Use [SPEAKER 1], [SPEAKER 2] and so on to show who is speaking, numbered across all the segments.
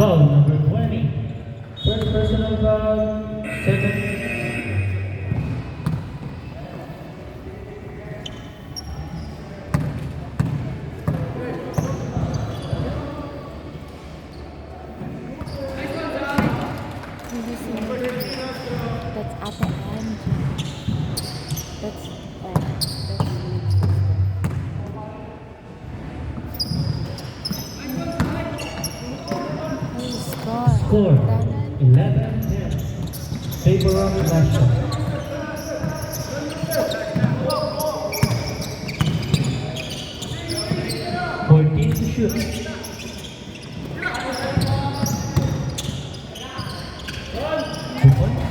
[SPEAKER 1] Foul number 20. First personal foul, second.
[SPEAKER 2] Hindi sinunod. That's Ate Angie. That's
[SPEAKER 1] Score 11-10. Favor of Russia. 14 to shoot. 2 points.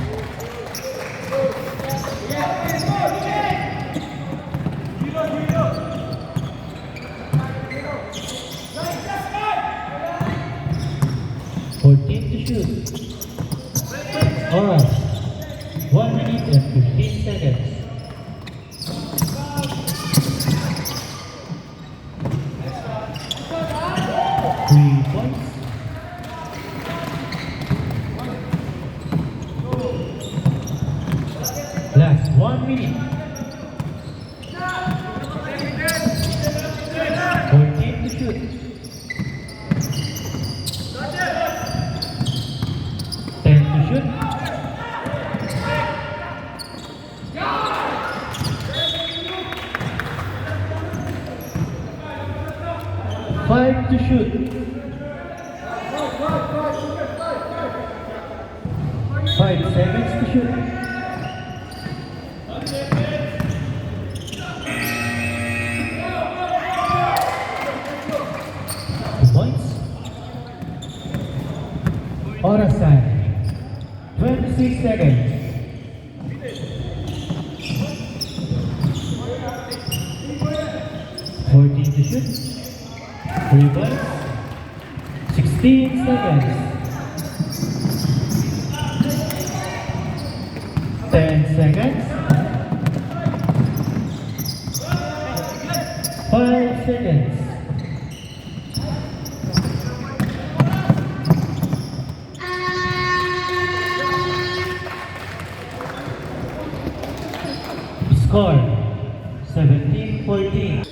[SPEAKER 1] Alright. 1 minute and 15 seconds. Three points. Last 1 minute. 14 to shoot. 10 to shoot. 5 to shoot. 5 seconds to shoot. 2 points. Orasan. 26 seconds. 14 to shoot. 3 points. 16 seconds. 10 seconds. 5 seconds. Score 17-14.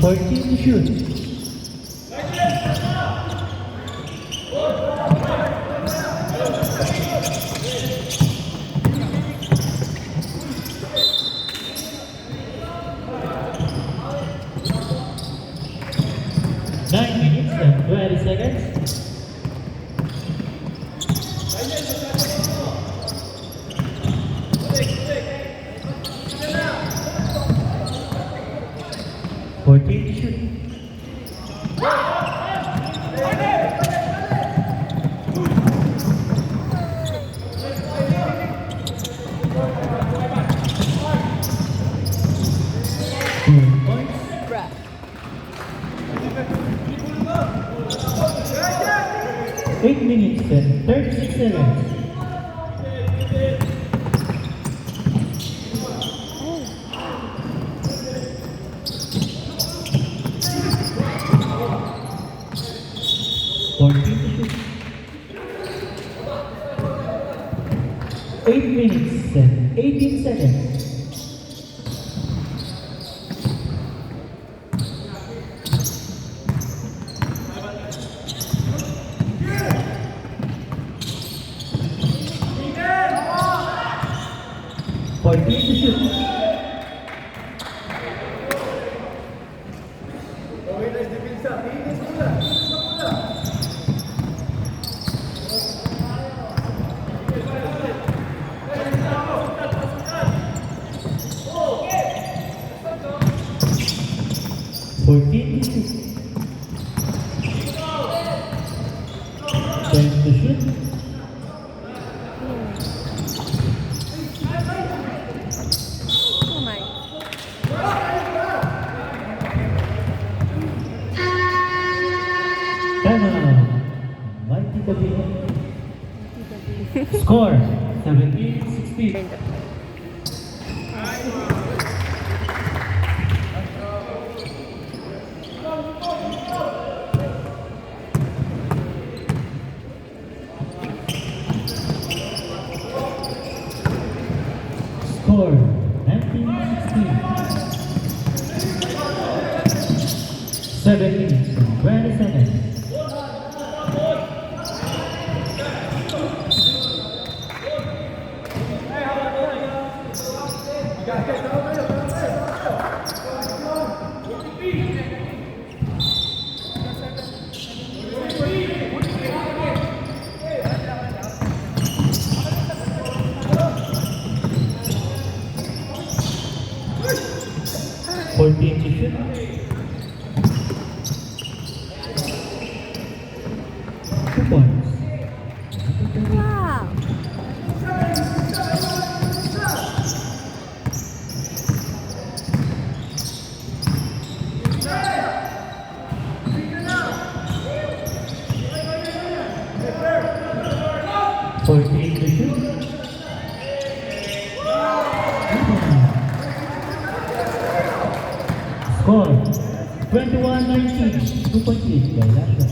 [SPEAKER 1] Fourteen to shoot. 9 minutes and 20 seconds. 14 to shoot. 2 points. 8 minutes and 36 seconds. Eight minutes and 18 seconds. Fourteen to shoot. Fourteen to shoot. 10 to shoot.
[SPEAKER 2] Oh my.
[SPEAKER 1] Mighty David. Score 17-16. Score 19-16. 7 minutes and 20 seconds. Fourteen to shoot. 2 points.
[SPEAKER 2] Wow.
[SPEAKER 1] Fourteen to shoot. Score 21-19. 2-point lead by Russia.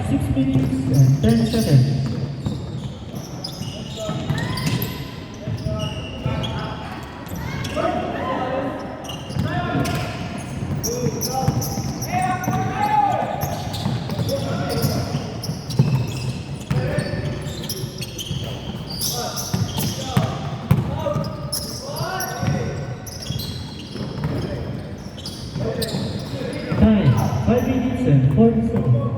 [SPEAKER 1] 6 minutes and 10 seconds. Time 5 minutes and 40 seconds.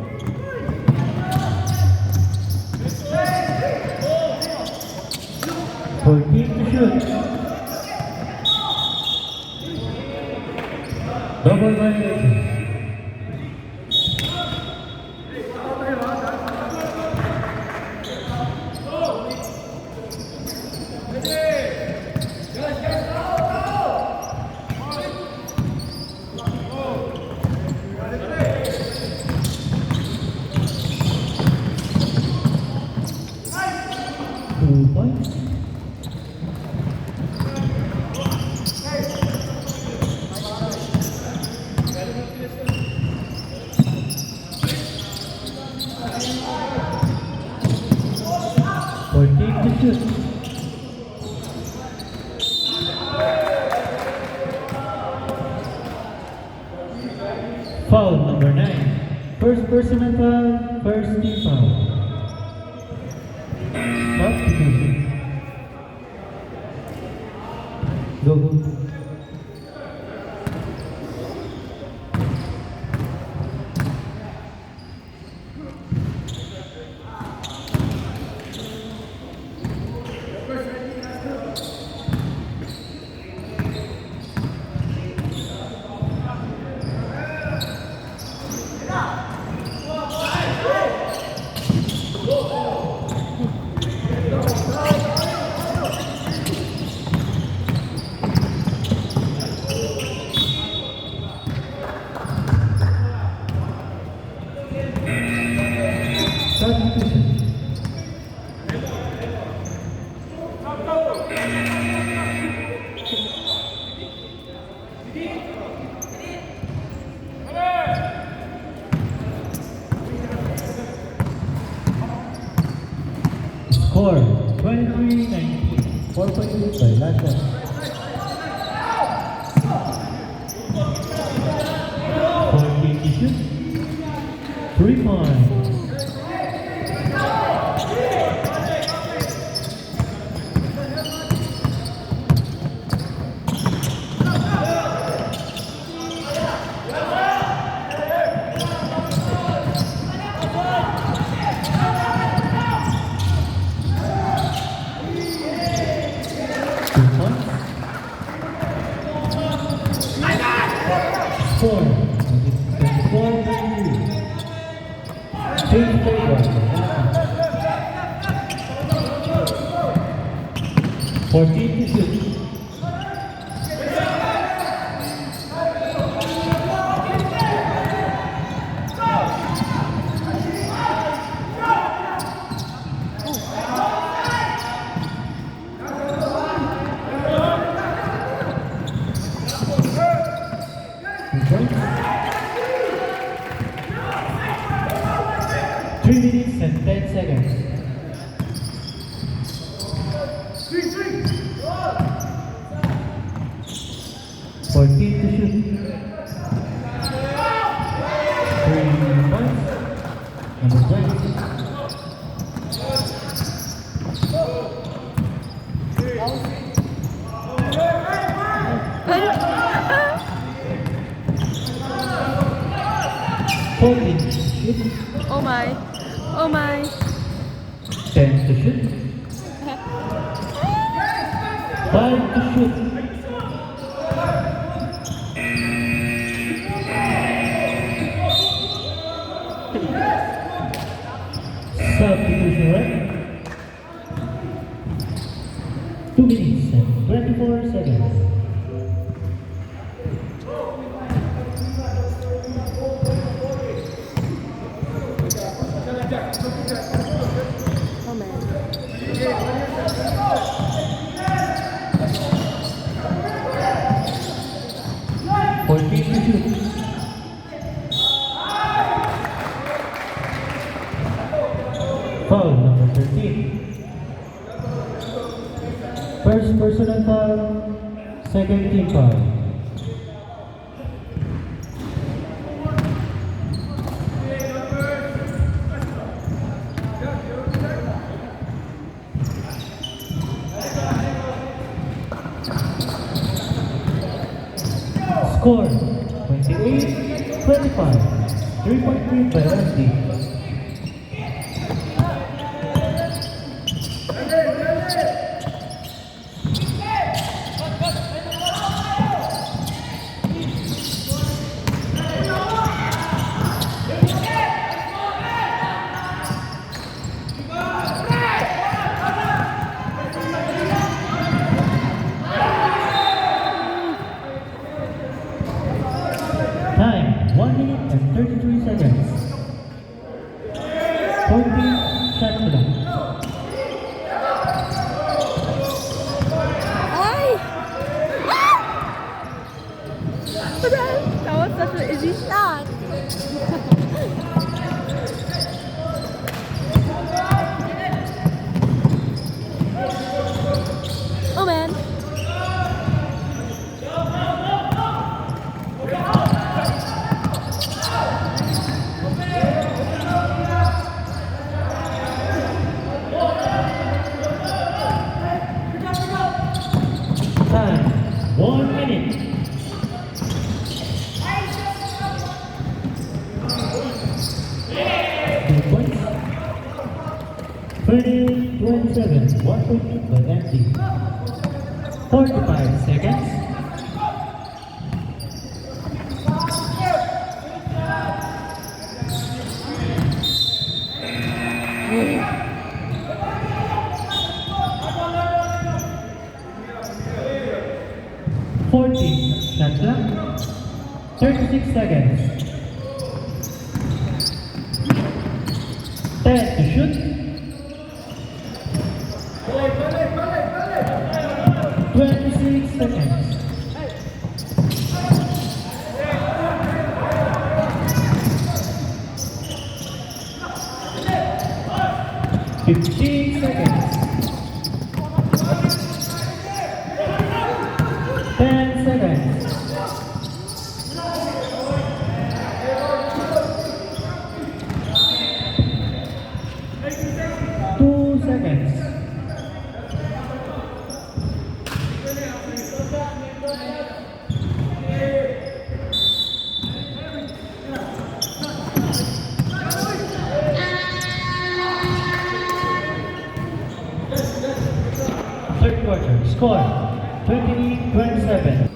[SPEAKER 1] Fourteen to shoot. Double violation. Two points. Fourteen to shoot. Foul number 9. First personal foul, first team foul. Substitution. Go. Substitution. Score 23-19. 4-point lead by Russia. 14 to shoot. 3 points. Score 24-22. Team favorite. 14 to shoot. 3 minutes and 10 seconds. 14 to shoot. 3 points. Number 20. Fourteen to shoot.
[SPEAKER 2] Oh my. Oh my.
[SPEAKER 1] 10 to shoot. 5 to shoot. Substitution right? 2 minutes and 24 seconds.
[SPEAKER 2] Oh man.
[SPEAKER 1] Fourteen to shoot. Foul number 13. First personal foul, second team foul. Score 28-25. 3-point lead by SD. Time 1 minute and 33 seconds. 14 shot clock.
[SPEAKER 2] Ay! Ah! That was such an easy shot. Oh man.
[SPEAKER 1] Time 1 minute. 2 points. 30-27. 1 point lead by empty. 45 seconds. Shot clock. 36 seconds. 10 to shoot. 26 seconds. 15 seconds. 10 seconds. 2 seconds. Third quarter, score 28-27.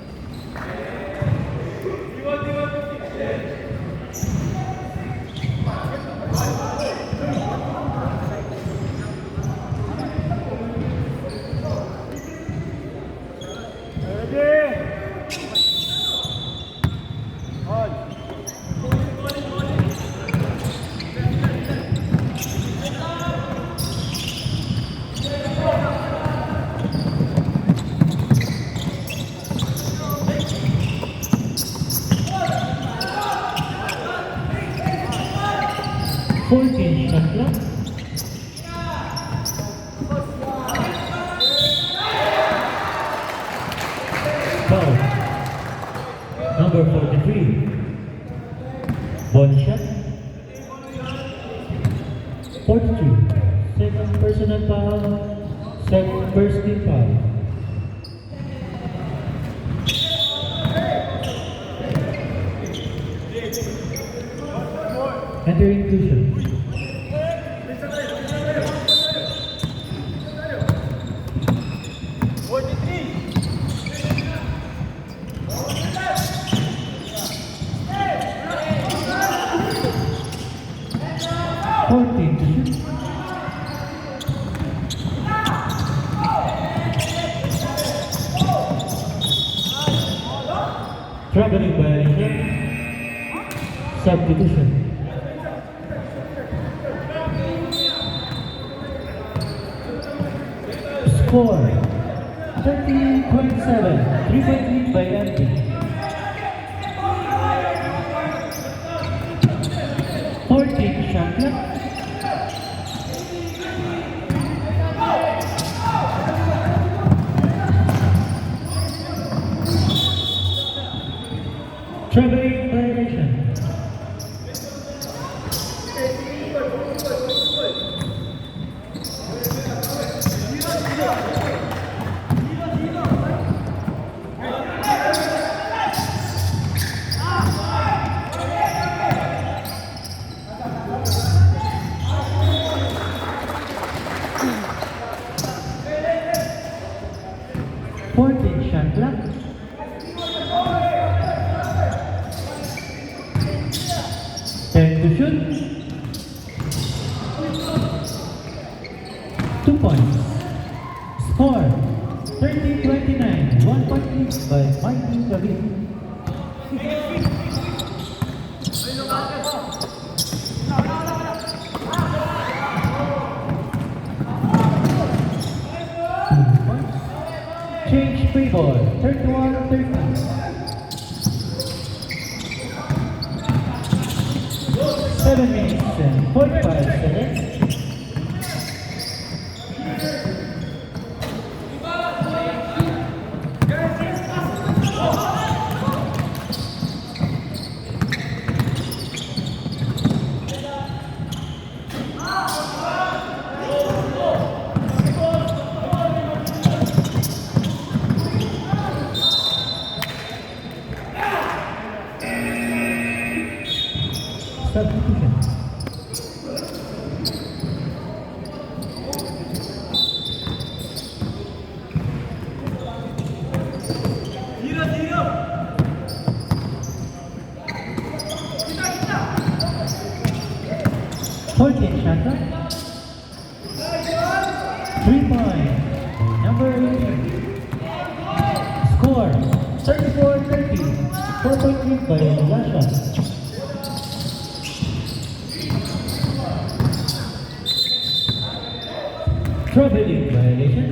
[SPEAKER 1] Fourteen
[SPEAKER 3] shot clock. Foul. Number 43. Body shot. 42. Second personal foul. Second first team foul. Enter inclusion. Fourteen to shoot. Traveling violation. Substitution. Score 30.7. 3-point lead by Andy. 14 shot clock. Traveling violation. Shot clock. Time to shoot. 2 points. Score 30-29. 1 point lead by Mikey David. Change free ball, 31-30. 7 minutes and 45 seconds. Substitution. Fourteen shot clock. 3 point. Number 18. Score 34-30. 4 point lead by Lasha. Traveling violation.